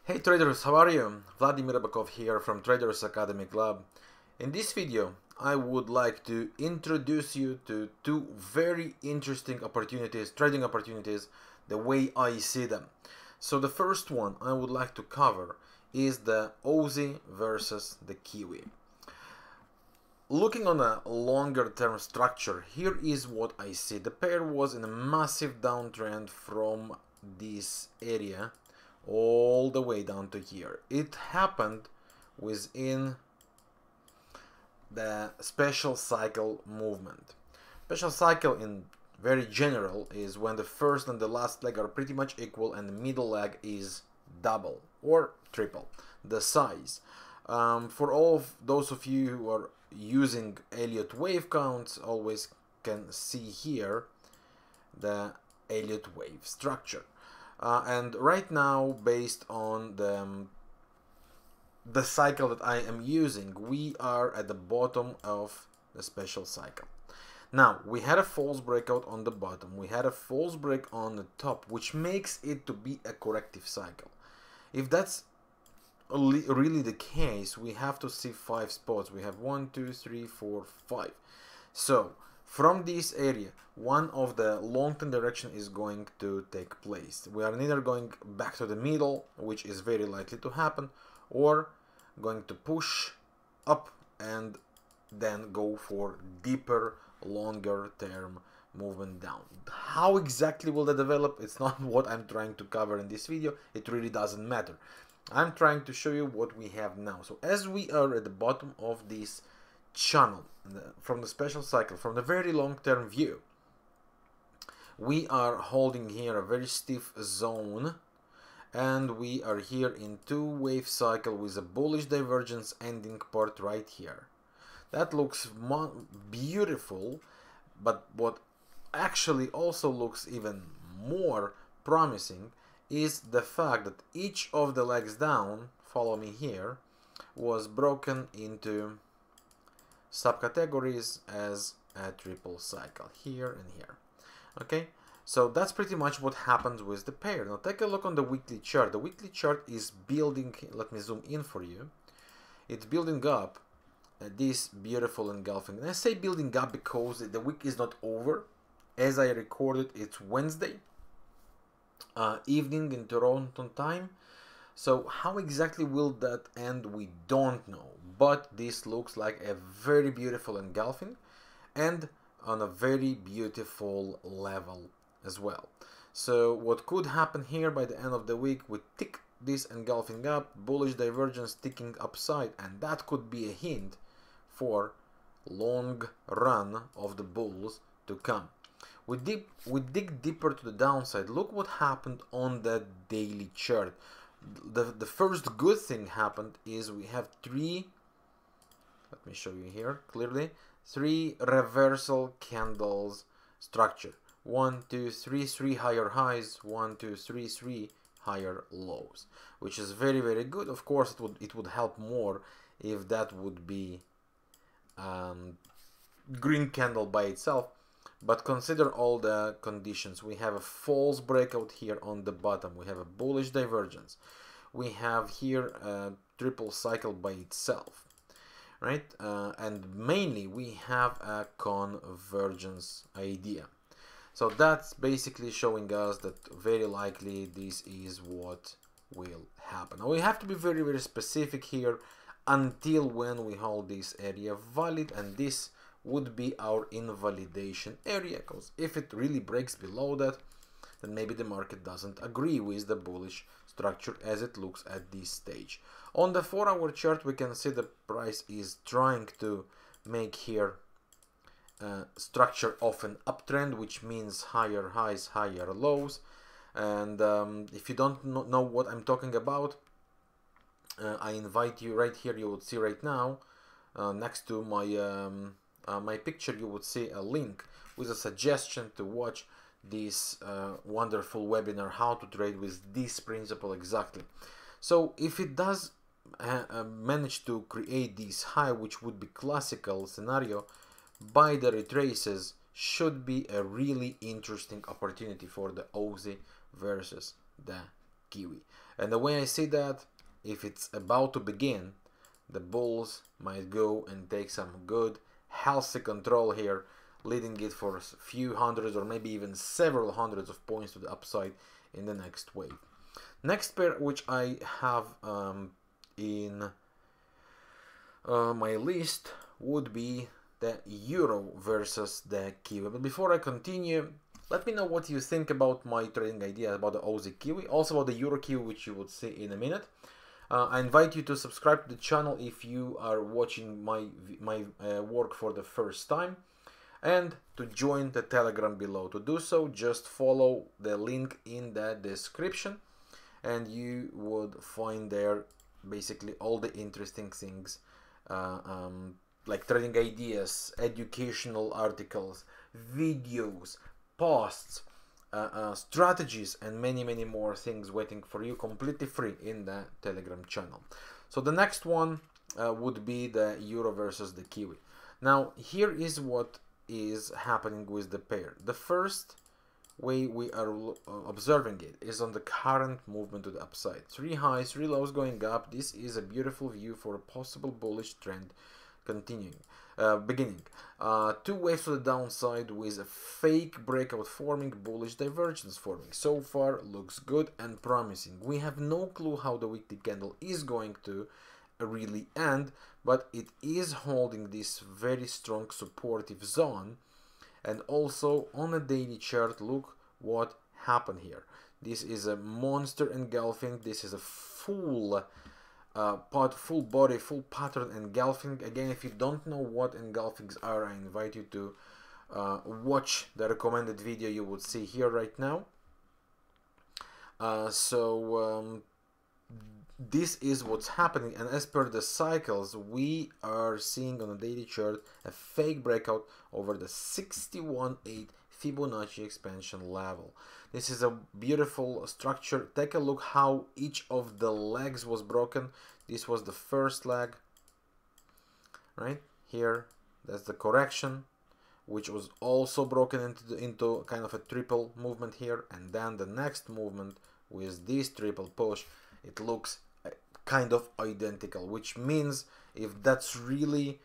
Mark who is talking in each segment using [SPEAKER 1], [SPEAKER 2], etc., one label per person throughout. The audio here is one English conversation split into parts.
[SPEAKER 1] Hey traders, how are you? Vladimir Ribakov here from Traders Academy Club. In this video, I would like to introduce you to two very interesting opportunities, trading opportunities, the way I see them. So the first one I would like to cover is the Aussie versus the Kiwi. Looking on a longer term structure, here is what I see. The pair was in a massive downtrend from this area all the way down to here. It happened within the special cycle movement. Special cycle in very general is when the first and the last leg are pretty much equal and the middle leg is double or triple the size. For all of those of you who are using Elliot wave counts, always can see here the Elliot wave structure. And right now, based on the cycle that I am using, we are at the bottom of the special cycle. Now, we had a false breakout on the bottom, we had a false break on the top, which makes it to be a corrective cycle. If that's really the case, we have to see 5 spots. We have 1, 2, 3, 4, 5. So from this area, one of the long-term direction is going to take place. We are neither going back to the middle, which is very likely to happen, or going to push up and then go for deeper, longer term movement down. How exactly will that develop? It's not what I'm trying to cover in this video. It really doesn't matter. I'm trying to show you what we have now. So as we are at the bottom of this channel from the special cycle, from the very long-term view, we are holding here a very stiff zone, and we are here in two-wave cycle with a bullish divergence ending part right here. That looks beautiful, but what actually also looks even more promising is the fact that each of the legs down, follow me here, was broken into subcategories as a triple cycle here and here. Okay, so that's pretty much what happens with the pair. Now take a look on the weekly chart. The weekly chart is building, let me zoom in for you. It's building up this beautiful engulfing. And I say building up because the week is not over. As I recorded, it's Wednesday evening in Toronto time. So how exactly will that end? We don't know, but this looks like a very beautiful engulfing and on a very beautiful level as well. So what could happen here by the end of the week, we tick this engulfing up, bullish divergence ticking upside, and that could be a hint for long run of the bulls to come. We dig deeper to the downside. Look what happened on the daily chart. The first good thing happened is we have three, let me show you here clearly, 3 reversal candles structure. 1, 2, 3, 3 higher highs, 1, 2, 3, 3 higher lows, which is very, very good. Of course, it would help more if that would be green candle by itself. But consider all the conditions. We have a false breakout here on the bottom. We have a bullish divergence. We have here a triple cycle by itself, right? And mainly we have a convergence idea. So that's basically showing us that very likely this is what will happen. Now we have to be very, very specific here until when we hold this area valid, and this would be our invalidation area, because if it really breaks below that, then maybe the market doesn't agree with the bullish structure as it looks at this stage. On the 4-hour chart, we can see the price is trying to make here structure of an uptrend, which means higher highs, higher lows. And if you don't know what I'm talking about, I invite you right here. You would see right now next to my picture, you would see a link with a suggestion to watch this wonderful webinar, how to trade with this principle exactly. So if it does manage to create this high, which would be classical scenario, by the retraces, should be a really interesting opportunity for the Aussie versus the kiwi. And the way I see that, if it's about to begin, the bulls might go and take some good healthy control here, leading it for a few hundreds or maybe even several hundreds of points to the upside in the next wave. Next pair which I have in my list would be the euro versus the kiwi. But before I continue, let me know what you think about my trading idea about the Aussie kiwi, also about the euro kiwi, which you would see in a minute. I invite you to subscribe to the channel if you are watching my work for the first time, and to join the Telegram below. To do so, just follow the link in the description, and you would find there basically all the interesting things, like trading ideas, educational articles, videos, posts, strategies, and many more things waiting for you completely free in the Telegram channel. So the next one would be the euro versus the kiwi. Now here is what is happening with the pair. The first way we are observing it is on the current movement to the upside. 3 highs, 3 lows going up. This is a beautiful view for a possible bullish trend continuing. Beginning 2 waves to the downside with a fake breakout forming, bullish divergence forming. So far looks good and promising. We have no clue how the weekly candle is going to really end, but it is holding this very strong supportive zone. And also on a daily chart, look what happened here. This is a monster engulfing. This is a full body, full pattern engulfing. Again, if you don't know what engulfings are, I invite you to watch the recommended video you would see here right now. This is what's happening, and as per the cycles, we are seeing on a daily chart a fake breakout over the 61.8 Fibonacci expansion level. This is a beautiful structure. Take a look how each of the legs was broken. This was the first leg, right here. That's the correction, which was also broken into kind of a triple movement here, and then the next movement with this triple push, it looks kind of identical, which means if that's really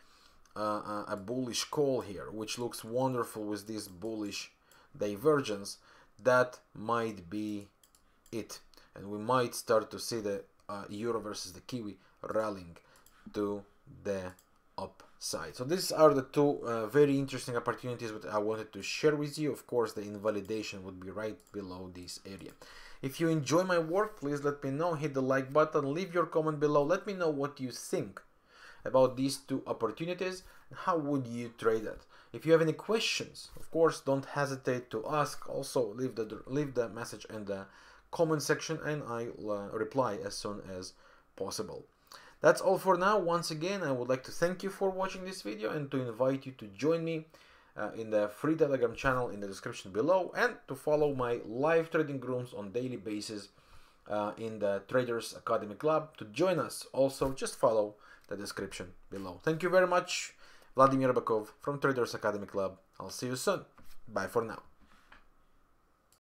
[SPEAKER 1] a bullish call here, which looks wonderful with this bullish divergence, that might be it, and we might start to see the euro versus the kiwi rallying to the upside. So these are the two very interesting opportunities that I wanted to share with you. Of course, the invalidation would be right below this area. If you enjoy my work, please let me know. Hit the like button, leave your comment below. Let me know what you think about these two opportunities. How would you trade it? If you have any questions, of course, don't hesitate to ask. Also, leave the message in the comment section, and I'll reply as soon as possible. That's all for now. Once again, I would like to thank you for watching this video and to invite you to join me in the free Telegram channel in the description below, and to follow my live trading rooms on daily basis in the Traders Academy Club. To join us, also just follow the description below. Thank you very much. Vladimir Ribakov from Traders Academy Club. I'll see you soon. Bye for now.